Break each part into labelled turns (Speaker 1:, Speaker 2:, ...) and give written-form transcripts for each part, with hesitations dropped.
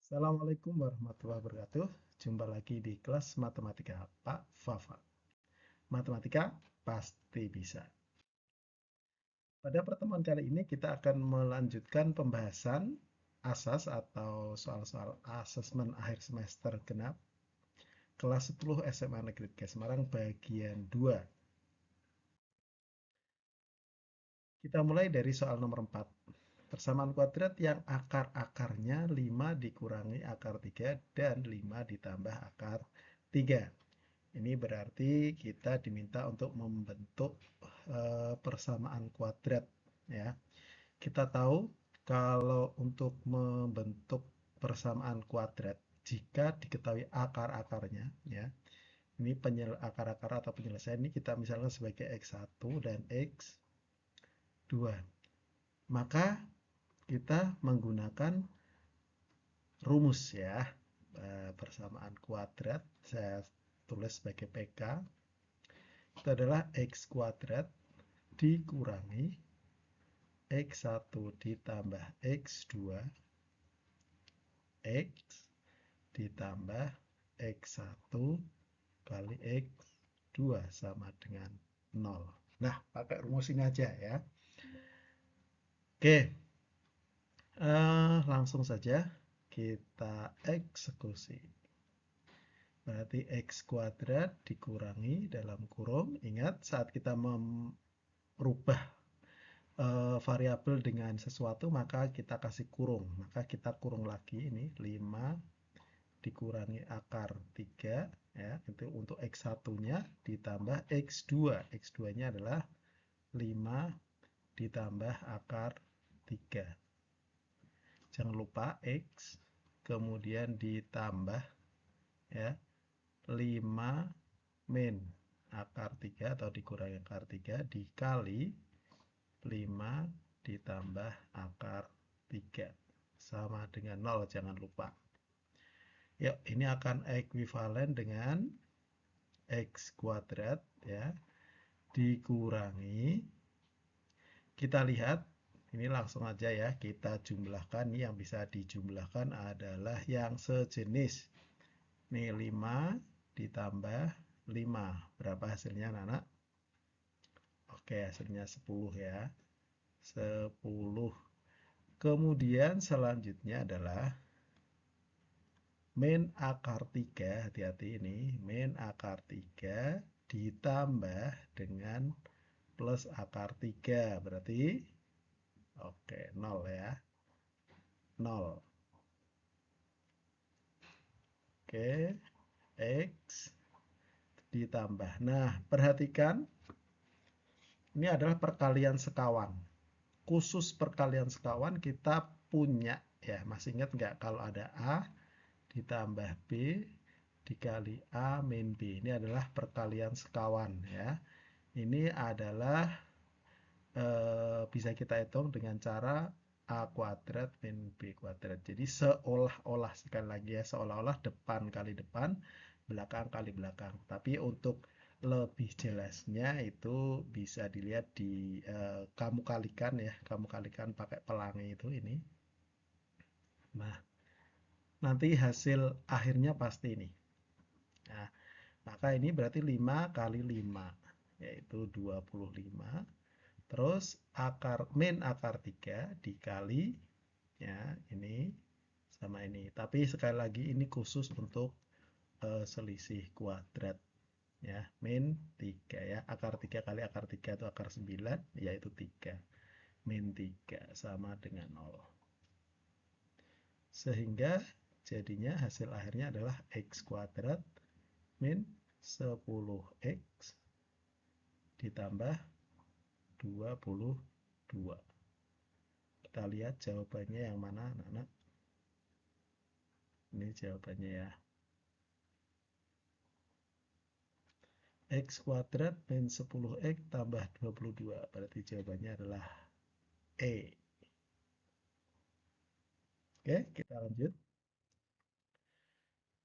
Speaker 1: Assalamualaikum warahmatullahi wabarakatuh. Jumpa lagi di kelas matematika Pak Fafa. Matematika pasti bisa. Pada pertemuan kali ini kita akan melanjutkan pembahasan asas atau soal-soal asesmen akhir semester genap kelas 10 SMA Negeri 3 Semarang bagian 2. Kita mulai dari soal nomor 4. Persamaan kuadrat yang akar-akarnya 5 dikurangi akar 3 dan 5 ditambah akar 3. Ini berarti kita diminta untuk membentuk persamaan kuadrat ya. Kita tahu kalau untuk membentuk persamaan kuadrat jika diketahui akar-akarnya ya. Ini akar-akar atau penyelesaian ini kita misalkan sebagai x1 dan x2. Maka kita menggunakan rumus ya. Persamaan kuadrat saya tulis sebagai PK itu adalah x kuadrat dikurangi x1 ditambah x2 x ditambah x1 kali x2 sama dengan 0. Nah, pakai rumus ini aja ya. Oke, langsung saja kita eksekusi. Berarti x kuadrat dikurangi dalam kurung. Ingat saat kita merubah variabel dengan sesuatu maka kita kasih kurung. Maka kita kurung lagi ini 5 dikurangi akar 3 ya, itu untuk x1-nya ditambah x2. X2-nya adalah 5 ditambah akar 3. Jangan lupa x kemudian ditambah ya 5 min akar 3 atau dikurangi akar 3 dikali 5 ditambah akar 3 sama dengan 0, jangan lupa. Yuk, ini akan ekuivalen dengan x kuadrat ya dikurangi. Kita lihat ini langsung aja ya, kita jumlahkan. Ini yang bisa dijumlahkan adalah yang sejenis. Ini 5 ditambah 5. Berapa hasilnya anak-anak? Oke, hasilnya 10 ya. 10. Kemudian selanjutnya adalah min akar 3, hati-hati ini, min akar 3 ditambah dengan plus akar 3, berarti oke, 0 ya. 0. Oke, x ditambah. Nah, perhatikan ini adalah perkalian sekawan. Khusus perkalian sekawan kita punya ya, masih ingat nggak kalau ada A ditambah B dikali A min B. Ini adalah perkalian sekawan ya. Ini adalah bisa kita hitung dengan cara A kuadrat min B kuadrat. Jadi seolah-olah, sekali lagi ya, seolah-olah depan kali depan, belakang kali belakang. Tapi untuk lebih jelasnya itu bisa dilihat di kamu kalikan ya, kamu kalikan pakai pelangi itu ini. Nah, nanti hasil akhirnya pasti ini. Nah, maka ini berarti 5 kali 5 yaitu 25. Terus min akar 3 dikali ya ini sama ini. Tapi sekali lagi ini khusus untuk selisih kuadrat ya, min 3 ya. Akar 3 kali akar 3 itu akar 9 yaitu 3. Min 3 sama dengan 0. Sehingga jadinya hasil akhirnya adalah x kuadrat min 10x ditambah 22. Kita lihat jawabannya yang mana anak-anak. Ini jawabannya ya. X kuadrat min 10x tambah 22. Berarti jawabannya adalah E. Oke, kita lanjut.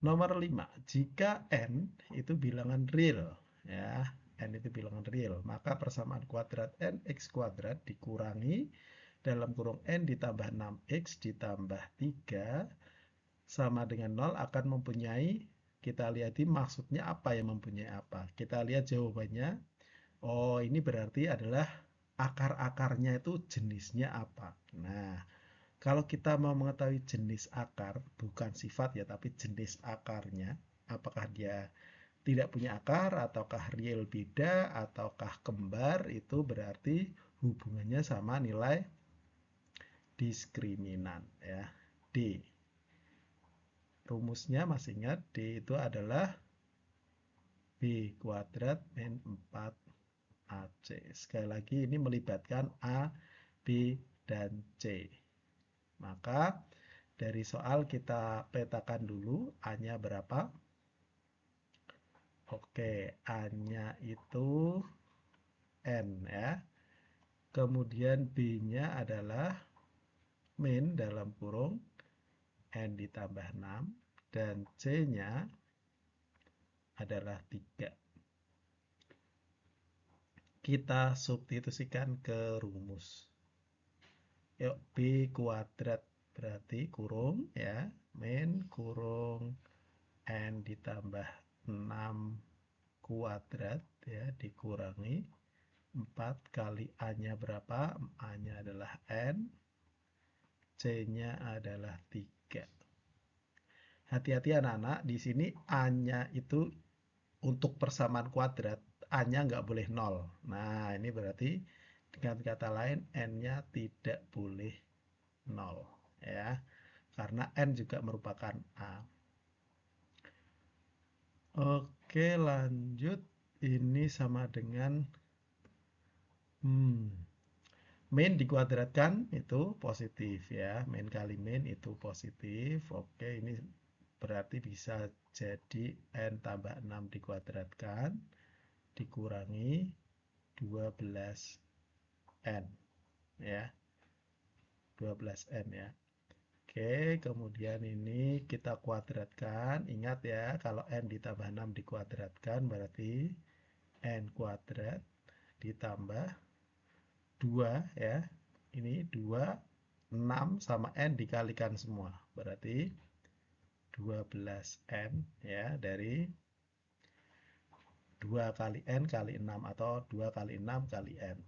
Speaker 1: Nomor 5. Jika N itu bilangan real ya. N itu bilangan real, maka persamaan kuadrat Nx kuadrat dikurangi dalam kurung N ditambah 6x ditambah 3 sama dengan 0 akan mempunyai, kita lihat maksudnya apa yang mempunyai apa. Kita lihat jawabannya. Oh, ini berarti adalah akar-akarnya itu jenisnya apa. Nah, kalau kita mau mengetahui jenis akar, bukan sifat ya, tapi jenis akarnya, apakah dia tidak punya akar, ataukah real beda, ataukah kembar, itu berarti hubungannya sama nilai diskriminan ya. D. Rumusnya masih ingat, D itu adalah B kuadrat min 4AC. Sekali lagi ini melibatkan A, B, dan C. Maka dari soal kita petakan dulu A-nya berapa. Oke, A-nya itu N ya. Kemudian B-nya adalah min dalam kurung N ditambah 6. Dan C-nya adalah 3. Kita substitusikan ke rumus. Yuk, B kuadrat berarti kurung ya, min kurung N ditambah 6 kuadrat ya, dikurangi 4 kali A-nya berapa? A-nya adalah N, C-nya adalah 3. Hati-hati anak-anak, di sini A-nya itu untuk persamaan kuadrat, A-nya nggak boleh 0. Nah, ini berarti dengan kata lain N-nya tidak boleh 0 ya. Karena N juga merupakan A. Oke, lanjut. Ini sama dengan min dikuadratkan itu positif ya. Min kali min itu positif. Oke, ini berarti bisa jadi N tambah 6 dikuadratkan dikurangi 12N ya. 12N ya. Oke, kemudian ini kita kuadratkan. Ingat ya, kalau N ditambah 6 dikuadratkan berarti N kuadrat ditambah 2 ya. Ini 2, 6 sama N dikalikan semua. Berarti 12N ya, dari 2 kali N kali 6 atau 2 kali 6 kali N.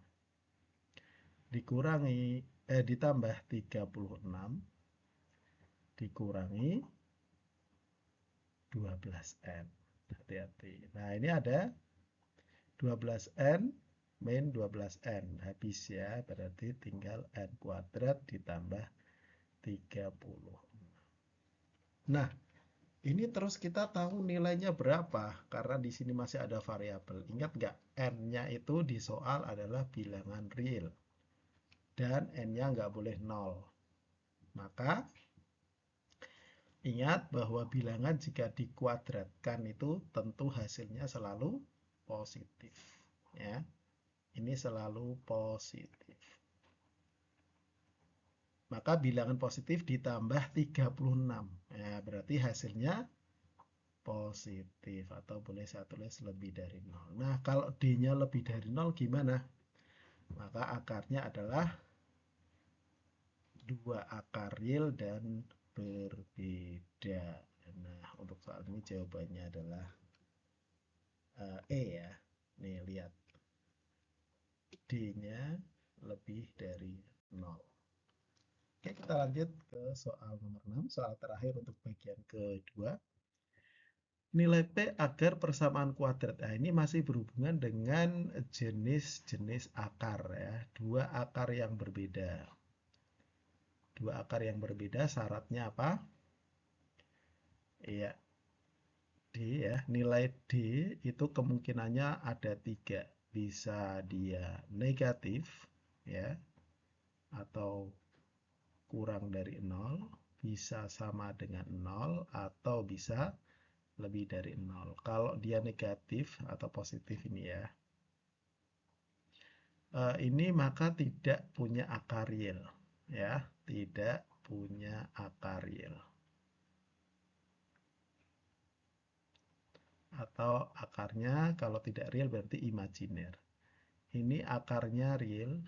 Speaker 1: Ditambah 36 dikurangi 12N. Hati-hati. Nah, ini ada 12N min 12N. Habis ya, berarti tinggal N kuadrat ditambah 30. Nah, ini terus kita tahu nilainya berapa, karena di sini masih ada variabel. Ingat nggak? N-nya itu di soal adalah bilangan real. Dan N-nya nggak boleh 0. Maka ingat bahwa bilangan jika dikuadratkan itu tentu hasilnya selalu positif. Ya, ini selalu positif. Maka bilangan positif ditambah 36. Ya, berarti hasilnya positif atau boleh saya tulis lebih dari 0. Nah, kalau D-nya lebih dari 0 gimana? Maka akarnya adalah 2 akar real dan berbeda. Nah, untuk soal ini jawabannya adalah E ya. Nih, lihat. D-nya lebih dari 0. Oke, kita lanjut ke soal nomor 6. Soal terakhir untuk bagian kedua. Nilai P agar persamaan kuadrat. Nah, ini masih berhubungan dengan jenis-jenis akar ya. Dua akar yang berbeda. Dua akar yang berbeda syaratnya apa? Iya, D ya. Nilai D itu kemungkinannya ada 3. Bisa dia negatif ya, atau kurang dari 0, bisa sama dengan 0, atau bisa lebih dari 0. Kalau dia negatif atau positif ini ya, ini maka tidak punya akar real ya, tidak punya akar real. Atau akarnya kalau tidak real berarti imajiner. Ini akarnya real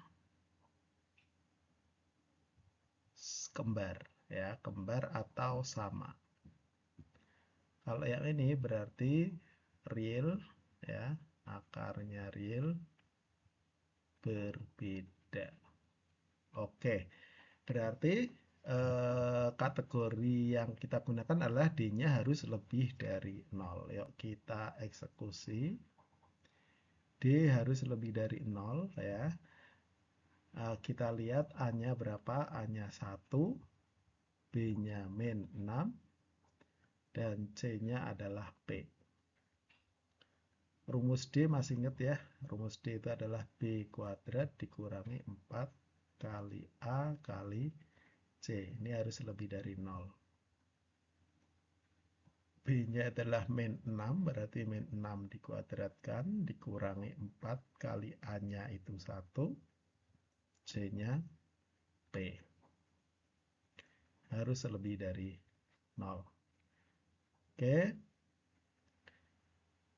Speaker 1: kembar ya, kembar atau sama. Kalau yang ini berarti real, ya, akarnya real berbeda. Oke, berarti kategori yang kita gunakan adalah D-nya harus lebih dari 0. Yuk kita eksekusi. D harus lebih dari 0 ya. Kita lihat A-nya berapa? A-nya 1, B-nya min 6, dan C-nya adalah P. Rumus D masih ingat ya? Rumus D itu adalah B kuadrat dikurangi 4 kali A kali C. Ini harus lebih dari 0. B-nya adalah min 6, berarti min 6 dikuadratkan, dikurangi 4 kali A-nya itu 1, C-nya P. Harus lebih dari 0. Oke,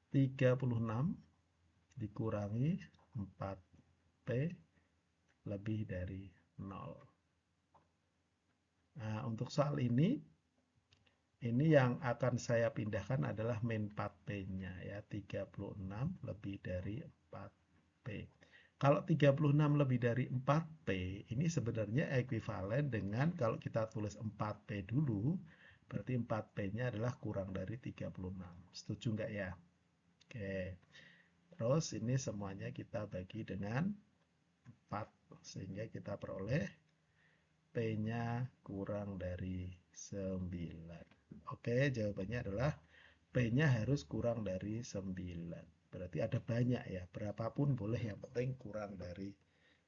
Speaker 1: 36 dikurangi 4P lebih dari 0. Nah, untuk soal ini yang akan saya pindahkan adalah min 4P-nya ya, 36 lebih dari 4P. Kalau 36 lebih dari 4P, ini sebenarnya ekuivalen dengan kalau kita tulis 4P dulu, berarti 4P-nya adalah kurang dari 36. Setuju nggak ya? Oke. Terus ini semuanya kita bagi dengan 4, sehingga kita peroleh P-nya kurang dari 9. Oke, jawabannya adalah P-nya harus kurang dari 9. Berarti ada banyak ya, berapapun boleh, yang penting kurang dari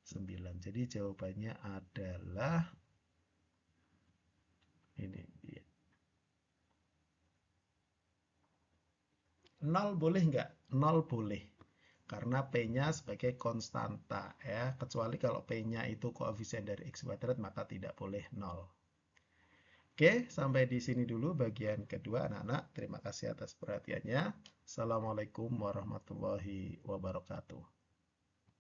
Speaker 1: 9. Jadi jawabannya adalah ini dia. 0 boleh nggak? 0 boleh. Karena P-nya sebagai konstanta ya, kecuali kalau P-nya itu koefisien dari X kuadrat maka tidak boleh 0. Oke, sampai di sini dulu bagian kedua anak-anak. Terima kasih atas perhatiannya. Assalamualaikum warahmatullahi wabarakatuh.